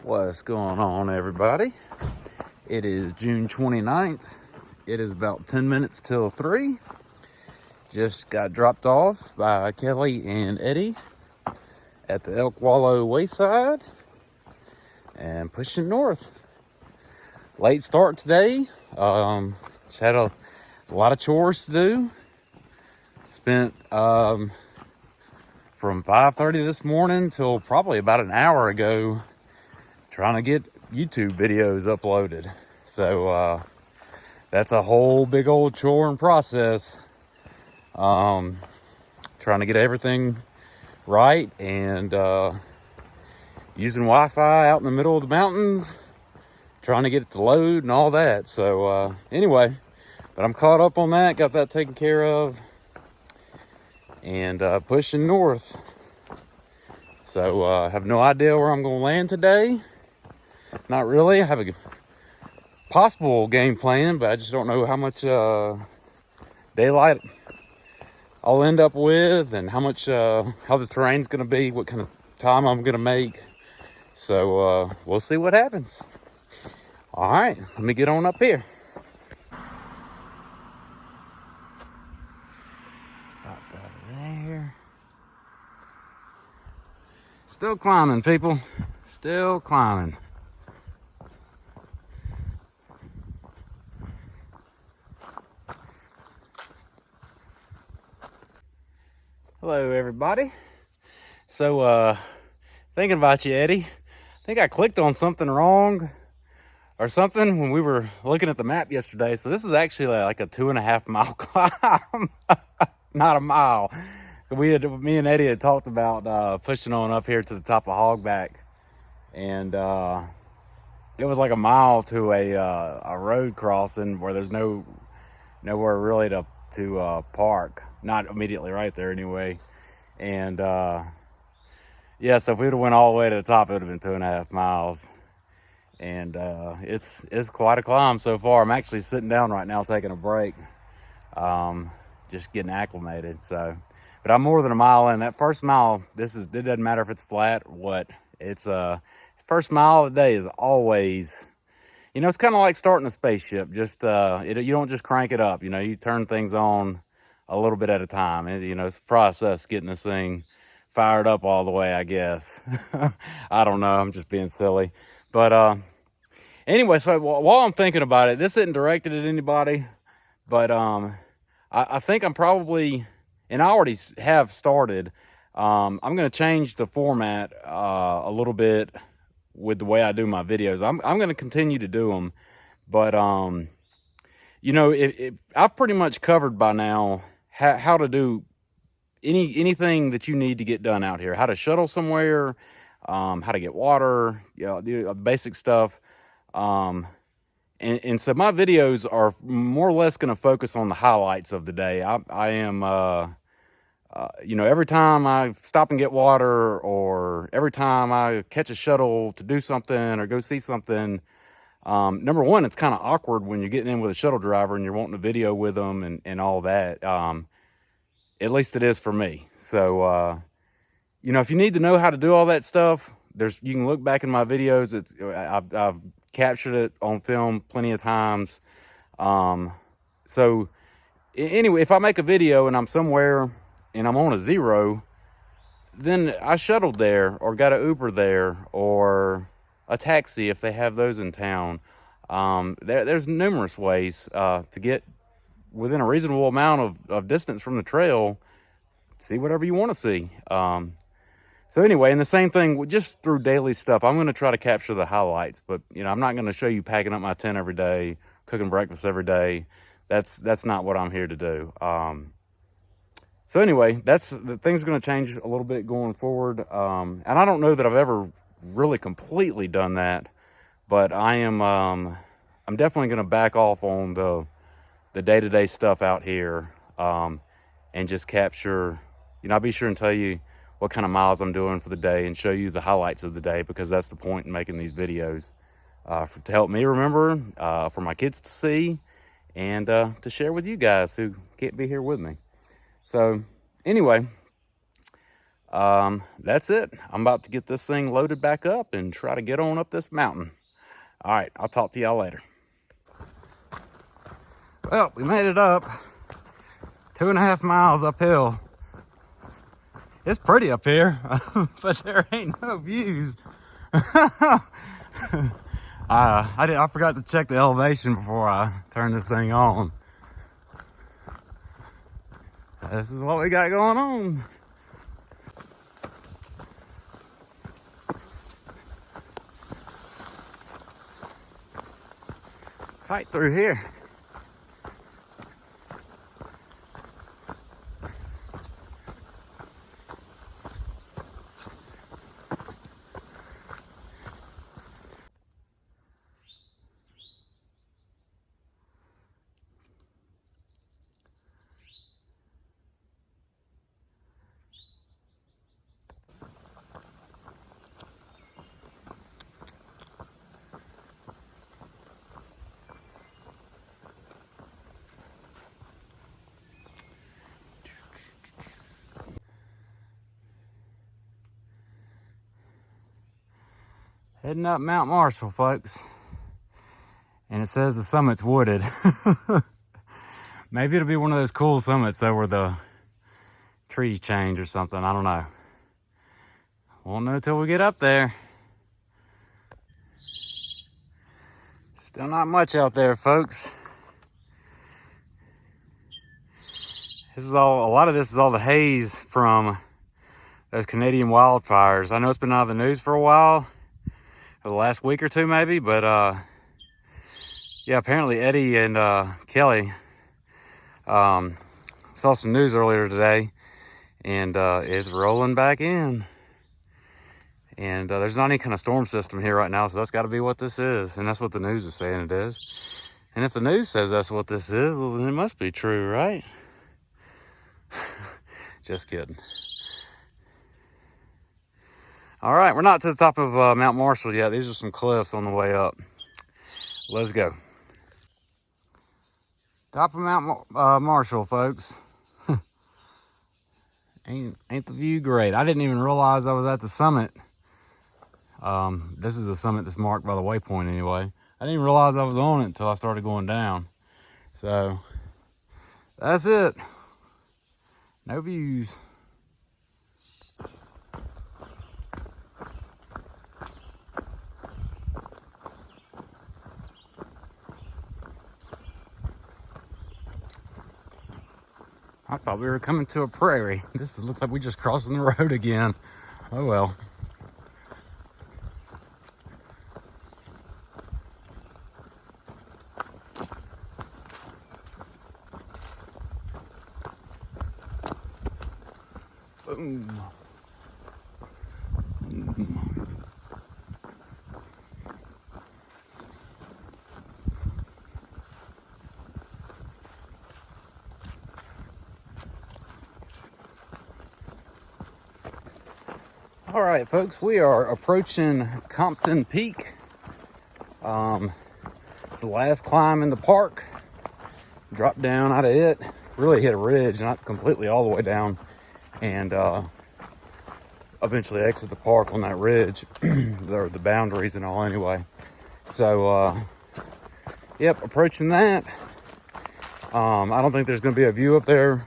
What's going on, everybody? It is June 29th. It is about 10 minutes till 3. Just got dropped off by Kelly and Eddie at the Elk Wallow Wayside and pushing north. Late start today. Just had a lot of chores to do. Spent from 5:30 this morning till probably about an hour ago trying to get YouTube videos uploaded. So that's a whole big old chore and process. Trying to get everything right and using Wi-Fi out in the middle of the mountains, trying to get it to load and all that. So anyway, but I'm caught up on that, got that taken care of, and pushing north. So I have no idea where I'm going to land today. Not really. I have a possible game plan, but I just don't know how much daylight I'll end up with and how much how the terrain's going to be, what kind of time I'm going to make. So we'll see what happens. All right, let me get on up here. Stop that there. Still climbing, people. Still climbing. Hello, everybody. So, thinking about you, Eddie. I think I clicked on something wrong or something when we were looking at the map yesterday. So this is actually like a 2.5 mile climb, not a mile. Me and Eddie had talked about pushing on up here to the top of Hogback, and it was like a mile to a road crossing where there's nowhere really to park. Not immediately right there anyway. And yeah, so if we would have went all the way to the top, it would have been 2.5 miles. And it's quite a climb so far. I'm actually sitting down right now taking a break, just getting acclimated. So, but I'm more than a mile in. That first mile, it doesn't matter if it's flat or what. It's first mile of the day is always, it's kind of like starting a spaceship. Just you don't just crank it up. You turn things on a little bit at a time. And, it's a process getting this thing fired up all the way, I guess. I don't know. I'm just being silly. But anyway, so while I'm thinking about it, this isn't directed at anybody, but I think I'm probably, and I already have started, I'm going to change the format a little bit with the way I do my videos. I'm going to continue to do them, but I've pretty much covered by now how to do anything that you need to get done out here, how to shuttle somewhere, how to get water, basic stuff. And so my videos are more or less going to focus on the highlights of the day. I am, every time I stop and get water, or every time I catch a shuttle to do something or go see something, number one, it's kind of awkward when you're getting in with a shuttle driver and you're wanting a video with them and all that. At least it is for me. So, if you need to know how to do all that stuff, you can look back in my videos. I've captured it on film plenty of times. So anyway, if I make a video and I'm somewhere and I'm on a zero, then I shuttled there or got an Uber there or a taxi if they have those in town. There's numerous ways to get within a reasonable amount of distance from the trail, see whatever you want to see. So anyway, and the same thing just through daily stuff. I'm going to try to capture the highlights, but I'm not going to show you packing up my tent every day, cooking breakfast every day. That's not what I'm here to do. So anyway, the things are going to change a little bit going forward. And I don't know that I've ever really completely done that, but I'm definitely going to back off on the day-to-day stuff out here, and just capture, I'll be sure and tell you what kind of miles I'm doing for the day and show you the highlights of the day, because that's the point in making these videos, to help me remember, for my kids to see, and to share with you guys who can't be here with me. So anyway, That's it. I'm about to get this thing loaded back up and try to get on up this mountain. All right, I'll talk to y'all later. Well, we made it up 2.5 miles uphill. It's pretty up here, but there ain't no views. I forgot to check the elevation before I turned this thing on. This is what we got going on. Tight through here. Heading up Mount Marshall, folks. And it says the summit's wooded. Maybe it'll be one of those cool summits though where the trees change or something. I don't know. Won't know till we get up there. Still not much out there, folks. A lot of this is all the haze from those Canadian wildfires. I know it's been out of the news for a while, for the last week or two maybe, but yeah, apparently Eddie and Kelly saw some news earlier today, and it's rolling back in. And there's not any kind of storm system here right now, so that's got to be what this is, and that's what the news is saying it is. And if the news says that's what this is, well, then it must be true, right? Just kidding. All right, we're not to the top of Mount Marshall yet. These are some cliffs on the way up. Let's go. Top of Mount Marshall, folks. ain't the view great? I didn't even realize I was at the summit. This is the summit that's marked by the waypoint anyway. I didn't even realize I was on it until I started going down. So that's it. No views. I thought we were coming to a prairie. Looks like we just crossing the road again. Oh well. Boom. All right, folks, we are approaching Compton Peak. It's the last climb in the park. Drop down out of it. Really hit a ridge, not completely all the way down, and eventually exit the park on that ridge, or the boundaries and all anyway. So, yep, approaching that. I don't think there's going to be a view up there,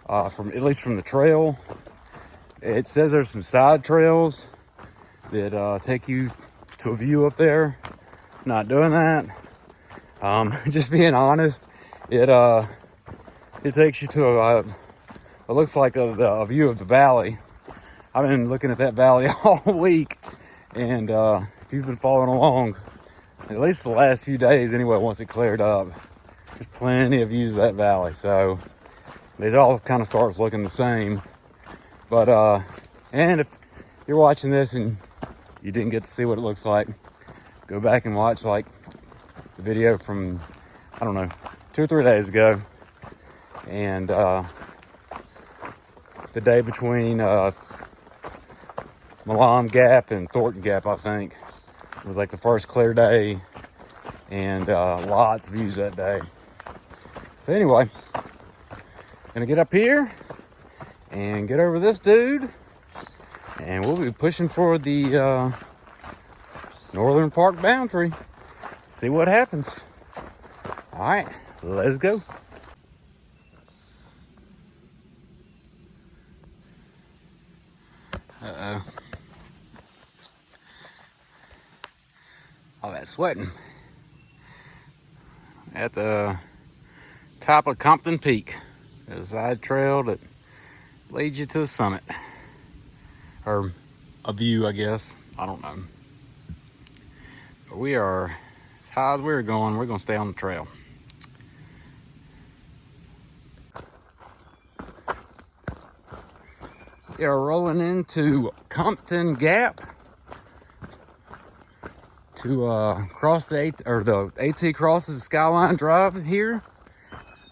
at least from the trail. It says there's some side trails that take you to a view up there. Not doing that. Just being honest, it takes you to it looks like a view of the valley. I've been looking at that valley all week, and if you've been following along, at least the last few days anyway, once it cleared up, there's plenty of views of that valley. So it all kind of starts looking the same. But and if you're watching this and you didn't get to see what it looks like, go back and watch like the video from, I don't know, 2 or 3 days ago, and the day between Malam Gap and Thornton Gap, I think, it was like the first clear day, and lots of views that day. So anyway, gonna get up here and get over this dude, and we'll be pushing for the northern park boundary. See what happens. All right, let's go. Uh-oh. All that sweating. At the top of Compton Peak. There's a side trail that leads you to the summit. Or a view, I guess. I don't know. But we are, as high as we're going to stay on the trail. We are rolling into Compton Gap to cross the AT crosses Skyline Drive here.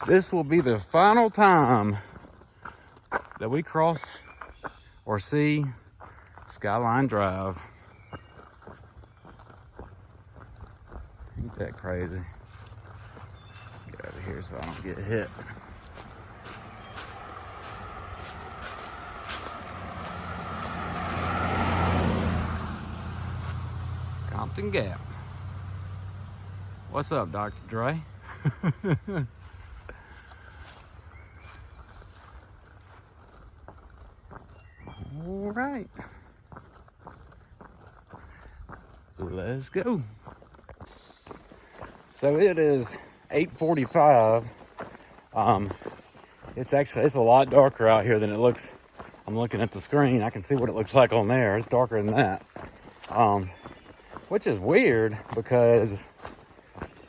This will be the final time that we cross or see Skyline Drive. Ain't that crazy? Get out of here so I don't get hit. Compton Gap. What's up, Dr. Dre? All right. Let's go. So it is 8:45. It's a lot darker out here than it looks. I'm looking at the screen. I can see what it looks like on there. It's darker than that. Which is weird because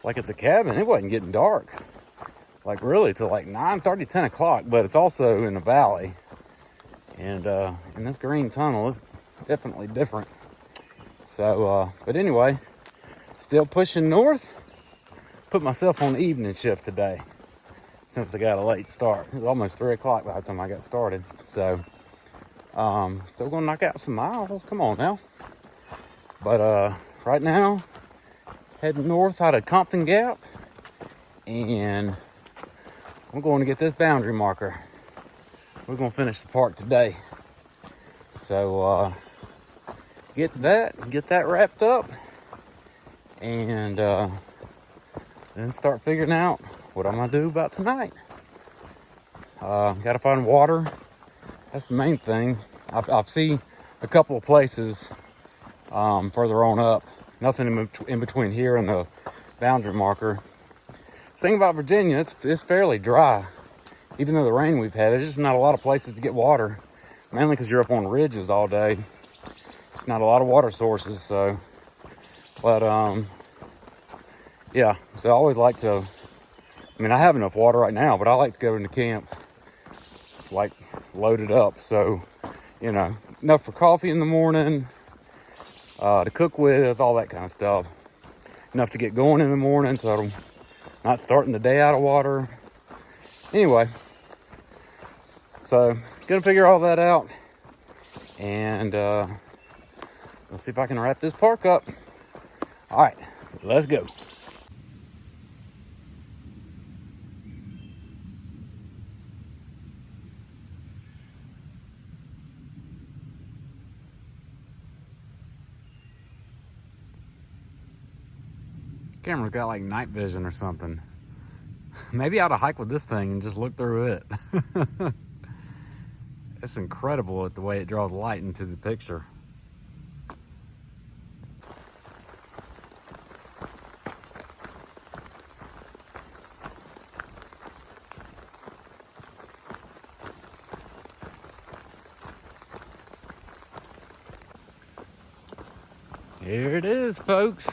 like at the cabin, it wasn't getting dark. Like really till like 9:30, 10 o'clock, but it's also in the valley. And this green tunnel is definitely different. So, but anyway, still pushing north. Put myself on the evening shift today since I got a late start. It was almost 3 o'clock by the time I got started. So, still gonna knock out some miles. Come on now. But right now, heading north out of Compton Gap, and I'm going to get this boundary marker. We're gonna finish the park today. So get that wrapped up, and then start figuring out what I'm gonna do about tonight. Gotta find water. That's the main thing. I've seen a couple of places further on up. Nothing in between here and the boundary marker. The thing about Virginia, it's fairly dry. Even though the rain we've had, there's just not a lot of places to get water. Mainly because you're up on ridges all day. There's not a lot of water sources, so. But, yeah. So I always like to, I mean, I have enough water right now, but I like to go into camp, like, loaded up. So, you know, enough for coffee in the morning, to cook with, all that kind of stuff. Enough to get going in the morning, so I'm not starting the day out of water. Anyway, so gonna figure all that out, and let's see if I can wrap this park up. All right, let's go. Camera's got like night vision or something. Maybe I ought to hike with this thing and just look through it. It's incredible at the way it draws light into the picture. Here it is, folks.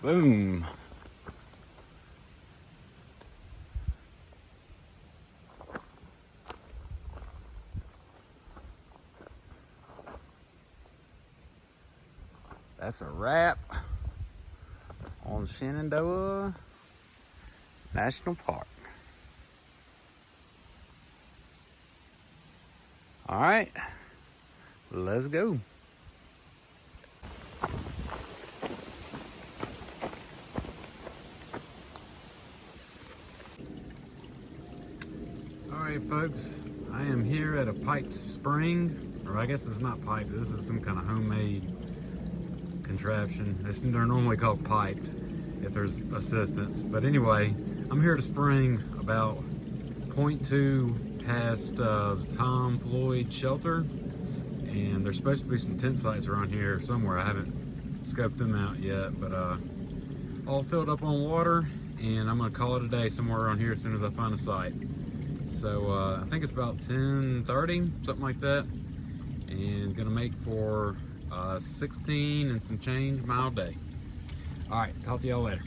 Boom. That's a wrap on Shenandoah National Park. All right, let's go. folks, I am here at a piped spring, or I guess it's not piped, this is some kind of homemade contraption. They're normally called piped if there's assistance, but anyway, I'm here at a spring about 0.2 past the Tom Floyd shelter, and there's supposed to be some tent sites around here somewhere. I haven't scoped them out yet, but all filled up on water, and I'm gonna call it a day somewhere around here as soon as I find a site. So I think it's about 10:30, something like that, and gonna make for 16 and some change mile day. All right, talk to y'all later.